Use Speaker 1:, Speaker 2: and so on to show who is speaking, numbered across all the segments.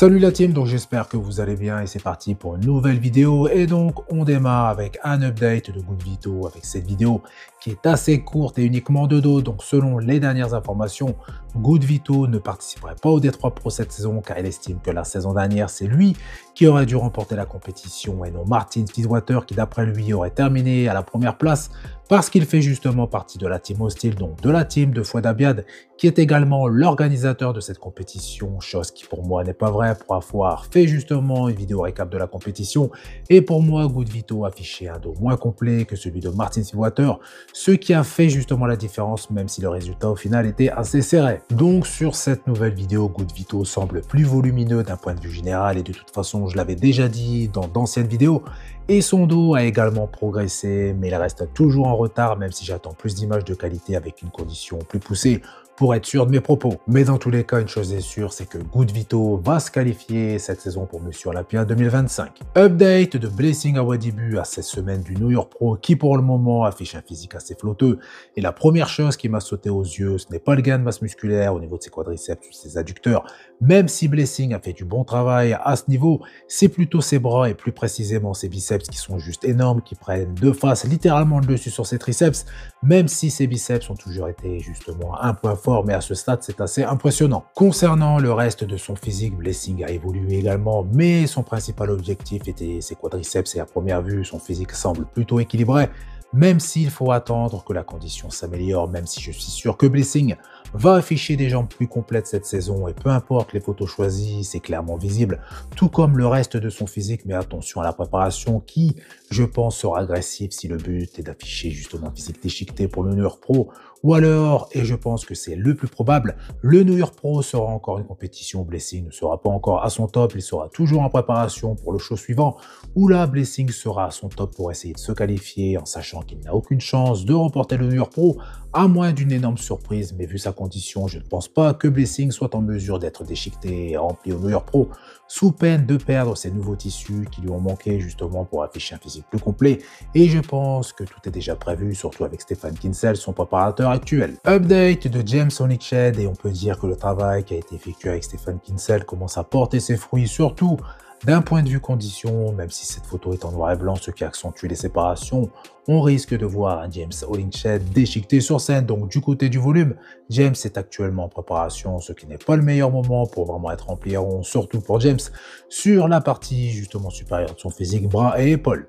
Speaker 1: Salut la team, donc j'espère que vous allez bien et c'est parti pour une nouvelle vidéo. Et donc on démarre avec un update de Good Vito avec cette vidéo qui est assez courte et uniquement de dos. Donc selon les dernières informations, Good Vito ne participerait pas au D3 Pro cette saison car il estime que la saison dernière c'est lui qui aurait dû remporter la compétition et non Martin Fitzwater qui d'après lui aurait terminé à la première place parce qu'il fait justement partie de la team hostile, donc de la team de Fouad Abiad qui est également l'organisateur de cette compétition, chose qui pour moi n'est pas vraie pour avoir fait justement une vidéo récap de la compétition et pour moi Good Vito affichait un dos moins complet que celui de Martin Fitzwater, ce qui a fait justement la différence même si le résultat au final était assez serré. Donc sur cette nouvelle vidéo, Good Vito semble plus volumineux d'un point de vue général et de toute façon je l'avais déjà dit dans d'anciennes vidéos et son dos a également progressé mais il reste toujours en retard même si j'attends plus d'images de qualité avec une condition plus poussée pour être sûr de mes propos. Mais dans tous les cas, une chose est sûre, c'est que Good Vito va se qualifier cette saison pour Monsieur Olympia 2025. Update de Blessing Awadibu à 16 semaines du New York Pro qui pour le moment affiche un physique assez flotteux. Et la première chose qui m'a sauté aux yeux, ce n'est pas le gain de masse musculaire au niveau de ses quadriceps ou ses adducteurs, même si Blessing a fait du bon travail à ce niveau, c'est plutôt ses bras et plus précisément ses biceps qui sont juste énormes, qui prennent de face littéralement le dessus sur ses triceps, même si ses biceps ont toujours été justement un point fort, mais à ce stade c'est assez impressionnant. Concernant le reste de son physique, Blessing a évolué également, mais son principal objectif était ses quadriceps et à première vue son physique semble plutôt équilibré, même s'il faut attendre que la condition s'améliore, même si je suis sûr que Blessing va afficher des jambes plus complètes cette saison et peu importe les photos choisies, c'est clairement visible, tout comme le reste de son physique, mais attention à la préparation qui, je pense, sera agressive si le but est d'afficher justement un physique déchiqueté pour le New York Pro, ou alors, et je pense que c'est le plus probable, le New York Pro sera encore une compétition où Blessing ne sera pas encore à son top, il sera toujours en préparation pour le show suivant, où là Blessing sera à son top pour essayer de se qualifier en sachant qu'il n'a aucune chance de remporter le New York Pro, à moins d'une énorme surprise, mais vu sa condition, je ne pense pas que Blessing soit en mesure d'être déchiqueté et rempli au New York Pro, sous peine de perdre ses nouveaux tissus qui lui ont manqué justement pour afficher un physique plus complet, et je pense que tout est déjà prévu, surtout avec Stefan Kinsel, son préparateur actuel. Update de James Honeychhead, et on peut dire que le travail qui a été effectué avec Stefan Kinsel commence à porter ses fruits, surtout d'un point de vue condition, même si cette photo est en noir et blanc, ce qui accentue les séparations, on risque de voir un James Honeychhead déchiqueté sur scène. Donc du côté du volume, James est actuellement en préparation, ce qui n'est pas le meilleur moment pour vraiment être rempli à rond, surtout pour James, sur la partie justement supérieure de son physique, bras et épaules.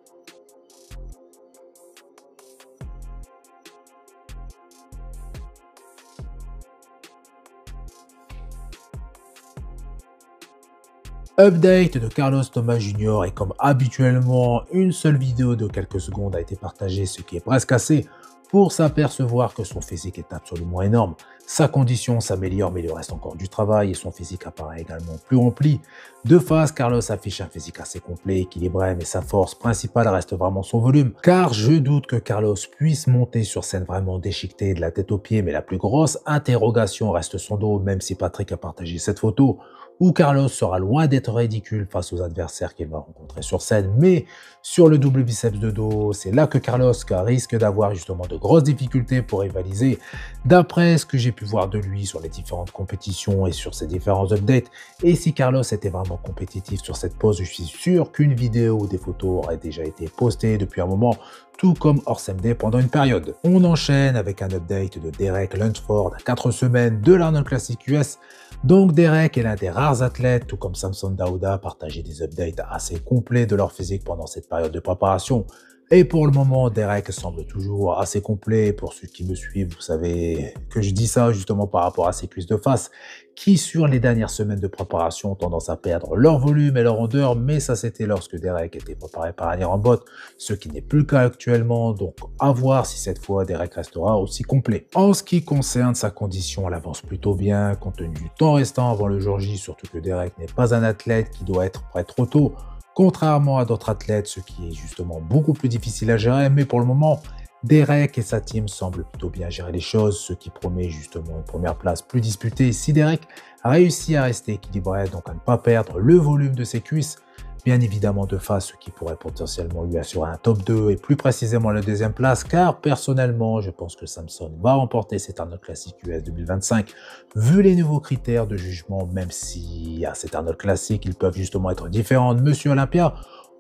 Speaker 1: Update de Carlos Thomas Jr. et comme habituellement, une seule vidéo de quelques secondes a été partagée, ce qui est presque assez pour s'apercevoir que son physique est absolument énorme. Sa condition s'améliore mais il lui reste encore du travail et son physique apparaît également plus rempli. De face, Carlos affiche un physique assez complet, équilibré, mais sa force principale reste vraiment son volume. Car je doute que Carlos puisse monter sur scène vraiment déchiqueté de la tête aux pieds, mais la plus grosse interrogation reste son dos, même si Patrick a partagé cette photo où Carlos sera loin d'être ridicule face aux adversaires qu'il va rencontrer sur scène, mais sur le double biceps de dos, c'est là que Carlos risque d'avoir justement de grosses difficultés pour rivaliser. D'après ce que j'ai pu voir de lui sur les différentes compétitions et sur ses différents updates, et si Carlos était vraiment compétitif sur cette pose, je suis sûr qu'une vidéo ou des photos auraient déjà été postées depuis un moment, tout comme hors CMD pendant une période. On enchaîne avec un update de Derek Lunsford à 4 semaines de l'Arnold Classic US. Donc Derek est l'un des rares athlètes, tout comme Samson Dauda, à partager des updates assez complets de leur physique pendant cette période de préparation. Et pour le moment, Derek semble toujours assez complet. Pour ceux qui me suivent, vous savez que je dis ça justement par rapport à ses cuisses de face, qui sur les dernières semaines de préparation ont tendance à perdre leur volume et leur rondeur, mais ça c'était lorsque Derek était préparé par Annie Rambot, ce qui n'est plus le cas actuellement, donc à voir si cette fois Derek restera aussi complet. En ce qui concerne sa condition, elle avance plutôt bien, compte tenu du temps restant avant le jour J, surtout que Derek n'est pas un athlète qui doit être prêt trop tôt, contrairement à d'autres athlètes, ce qui est justement beaucoup plus difficile à gérer, mais pour le moment, Derek et sa team semblent plutôt bien gérer les choses, ce qui promet justement une première place plus disputée si Derek réussit à rester équilibré, donc à ne pas perdre le volume de ses cuisses, bien évidemment de face, ce qui pourrait potentiellement lui assurer un top 2 et plus précisément la deuxième place, car personnellement, je pense que Samson va remporter cet Arnold Classic US 2025, vu les nouveaux critères de jugement, même si à cet Arnold Classic, ils peuvent justement être différents de Monsieur Olympia.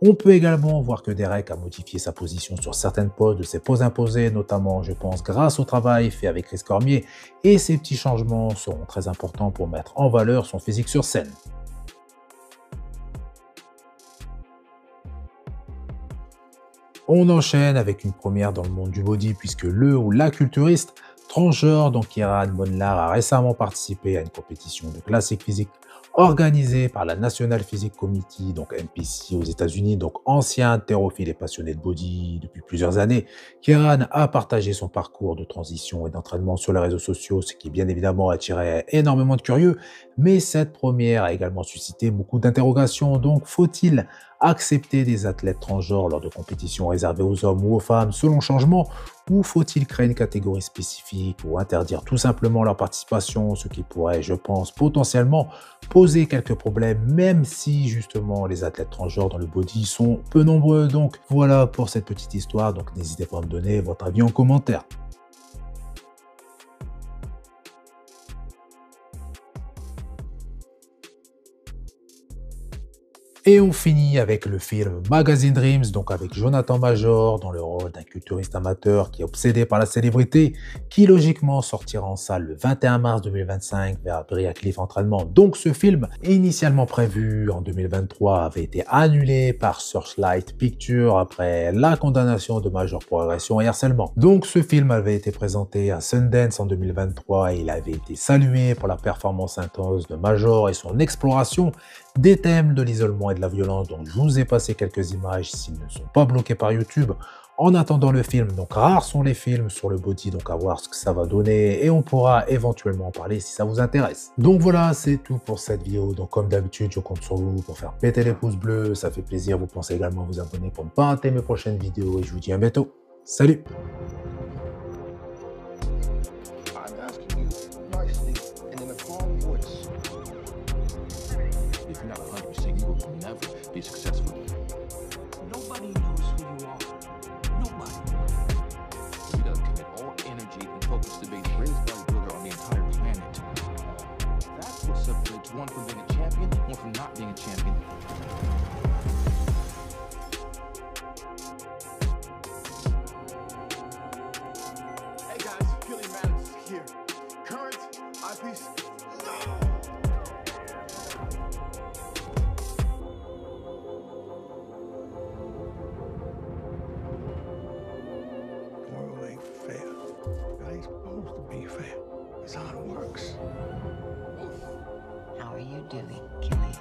Speaker 1: On peut également voir que Derek a modifié sa position sur certaines poses de ses poses imposées, notamment, je pense, grâce au travail fait avec Chris Cormier, et ces petits changements seront très importants pour mettre en valeur son physique sur scène. On enchaîne avec une première dans le monde du body puisque le ou la culturiste transgenre, donc Kieran Bonlar, a récemment participé à une compétition de classique physique organisée par la National Physique Committee, donc NPC aux États-Unis, donc ancien haltérophile et passionné de body depuis plusieurs années. Kieran a partagé son parcours de transition et d'entraînement sur les réseaux sociaux, ce qui bien évidemment a attiré énormément de curieux, mais cette première a également suscité beaucoup d'interrogations, donc faut-il accepter des athlètes transgenres lors de compétitions réservées aux hommes ou aux femmes selon changement, ou faut-il créer une catégorie spécifique ou interdire tout simplement leur participation, ce qui pourrait, je pense, potentiellement poser quelques problèmes, même si justement les athlètes transgenres dans le body sont peu nombreux. Donc voilà pour cette petite histoire, donc n'hésitez pas à me donner votre avis en commentaire. Et on finit avec le film Magazine Dreams, donc avec Jonathan Major dans le rôle d'un culturiste amateur qui est obsédé par la célébrité, qui logiquement sortira en salle le 21 mars 2025 vers Briarcliff Entraînement. Donc ce film, initialement prévu en 2023, avait été annulé par Searchlight Pictures après la condamnation de Major pour agression et harcèlement. Donc ce film avait été présenté à Sundance en 2023 et il avait été salué pour la performance intense de Major et son exploration des thèmes de l'isolement et de la violence. Donc je vous ai passé quelques images s'ils ne sont pas bloqués par YouTube en attendant le film. Donc rares sont les films sur le body, donc à voir ce que ça va donner et on pourra éventuellement en parler si ça vous intéresse. Donc voilà, c'est tout pour cette vidéo. Donc comme d'habitude, je compte sur vous pour faire péter les pouces bleus, ça fait plaisir. Vous pensez également à vous abonner pour ne pas rater mes prochaines vidéos et je vous dis à bientôt. Salut!
Speaker 2: I'm asking you nicely and in a calm voice.
Speaker 3: If you're not 100%, you will never be successful.
Speaker 4: Nobody knows who you are. Nobody.
Speaker 3: You gotta commit all energy and focus to be the greatest bodybuilder on the entire planet. That's what separates one from being a champion, one from not being a champion.
Speaker 2: Hey guys, Gilly Maddox here. Current eyepiece. No! The world ain't fair. It ain't supposed to be fair. It's how it works.
Speaker 4: How are you doing, Killian?